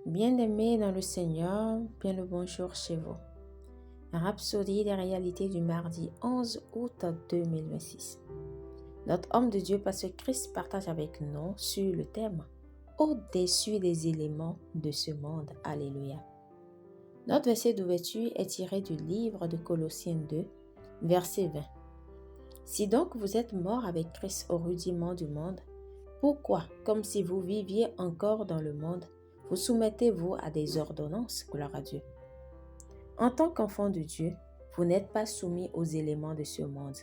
Bien-aimés dans le Seigneur, bien le bonjour chez vous. Rhapsodie des réalités du mardi 11 août 2026. Notre homme de Dieu, Pasteur Christ, partage avec nous sur le thème « Au-dessus des éléments de ce monde ». Alléluia. Notre verset d'ouverture est tiré du livre de Colossiens 2, verset 20. Si donc vous êtes morts avec Christ au rudiment du monde, pourquoi, comme si vous viviez encore dans le monde, vous soumettez-vous à des ordonnances, gloire à Dieu. En tant qu'enfant de Dieu, vous n'êtes pas soumis aux éléments de ce monde.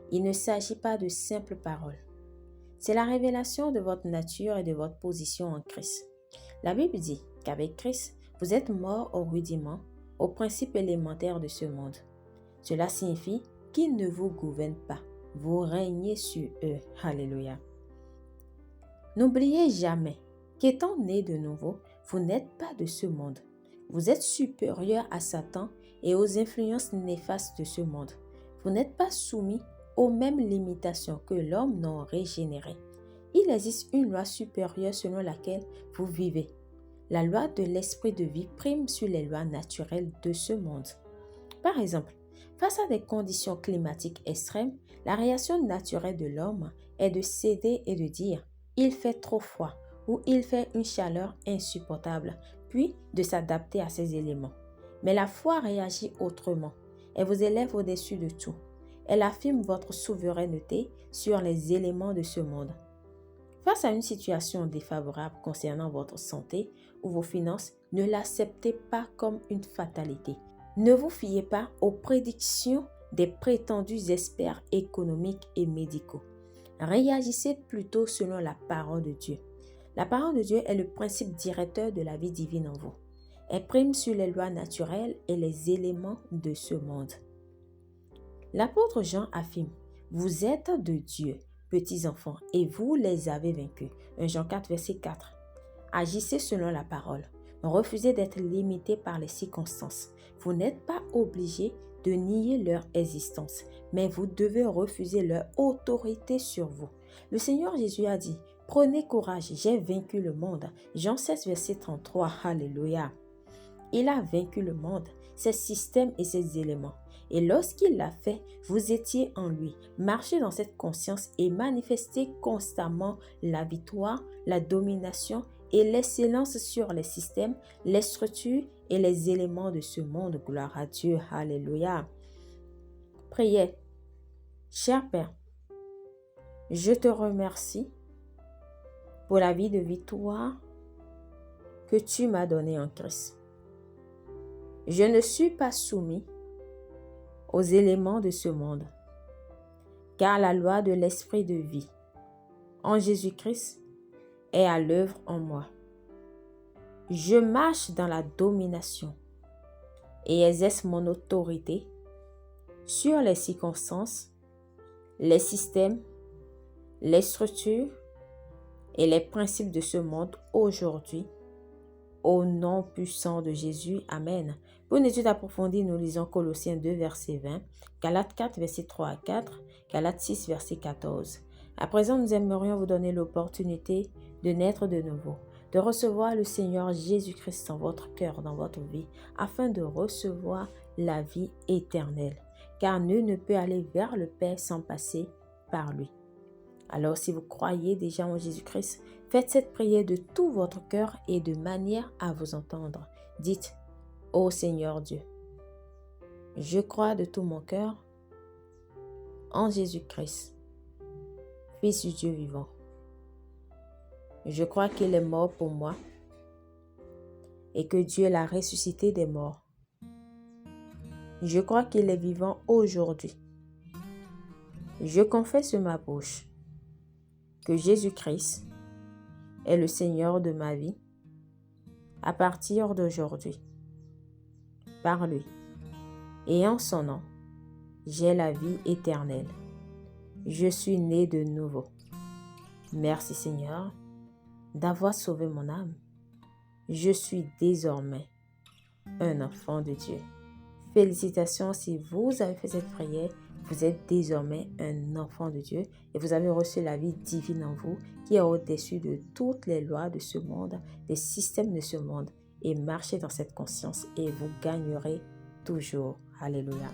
Il ne s'agit pas de simples paroles. C'est la révélation de votre nature et de votre position en Christ. La Bible dit qu'avec Christ, vous êtes morts au rudiment, aux principes élémentaires de ce monde. Cela signifie qu'il ne vous gouverne pas. Vous régnez sur eux. Alléluia. N'oubliez jamais qu'étant né de nouveau, vous n'êtes pas de ce monde. Vous êtes supérieur à Satan et aux influences néfastes de ce monde. Vous n'êtes pas soumis aux mêmes limitations que l'homme non régénéré. Il existe une loi supérieure selon laquelle vous vivez. La loi de l'esprit de vie prime sur les lois naturelles de ce monde. Par exemple, face à des conditions climatiques extrêmes, la réaction naturelle de l'homme est de céder et de dire « il fait trop froid » ou « il fait une chaleur insupportable », puis de s'adapter à ces éléments. Mais la foi réagit autrement. Elle vous élève au-dessus de tout. Elle affirme votre souveraineté sur les éléments de ce monde. Face à une situation défavorable concernant votre santé ou vos finances, ne l'acceptez pas comme une fatalité. Ne vous fiez pas aux prédictions des prétendus experts économiques et médicaux. Réagissez plutôt selon la parole de Dieu. La parole de Dieu est le principe directeur de la vie divine en vous. Elle prime sur les lois naturelles et les éléments de ce monde. L'apôtre Jean affirme « Vous êtes de Dieu, petits enfants, et vous les avez vaincus ». 1 Jean 4, verset 4. Agissez selon la parole. Refusez d'être limité par les circonstances. Vous n'êtes pas obligé de nier leur existence, mais vous devez refuser leur autorité sur vous. Le Seigneur Jésus a dit « Prenez courage, j'ai vaincu le monde ». Jean 16, verset 33. Alléluia. Il a vaincu le monde, ses systèmes et ses éléments. Et lorsqu'il l'a fait, vous étiez en lui. Marchez dans cette conscience et manifestez constamment la victoire, la domination et l'excellence sur les systèmes, les structures et les éléments de ce monde. Gloire à Dieu. Alléluia. Priez. Cher Père, je te remercie pour la vie de victoire que tu m'as donnée en Christ. Je ne suis pas soumis aux éléments de ce monde, car la loi de l'esprit de vie en Jésus-Christ est à l'œuvre en moi. Je marche dans la domination et exerce mon autorité sur les circonstances, les systèmes, les structures et les principes de ce monde aujourd'hui. Au nom puissant de Jésus, Amen. Pour une étude approfondie, nous lisons Colossiens 2, verset 20, Galates 4, verset 3 à 4, Galates 6, verset 14. À présent, nous aimerions vous donner l'opportunité de naître de nouveau, de recevoir le Seigneur Jésus-Christ dans votre cœur, dans votre vie, afin de recevoir la vie éternelle. Car nul ne peut aller vers le Père sans passer par lui. Alors, si vous croyez déjà en Jésus-Christ, faites cette prière de tout votre cœur et de manière à vous entendre. Dites, « Ô Seigneur Dieu, je crois de tout mon cœur en Jésus-Christ, Fils du Dieu vivant. Je crois qu'il est mort pour moi et que Dieu l'a ressuscité des morts. Je crois qu'il est vivant aujourd'hui. Je confesse de ma bouche que Jésus-Christ est le Seigneur de ma vie à partir d'aujourd'hui. Par lui et en son nom, j'ai la vie éternelle. Je suis né de nouveau. Merci Seigneur d'avoir sauvé mon âme. Je suis désormais un enfant de Dieu. Félicitations si vous avez fait cette prière Vous êtes désormais un enfant de Dieu et vous avez reçu la vie divine en vous qui est au-dessus de toutes les lois de ce monde, des systèmes de ce monde. Et marchez dans cette conscience et vous gagnerez toujours. Alléluia.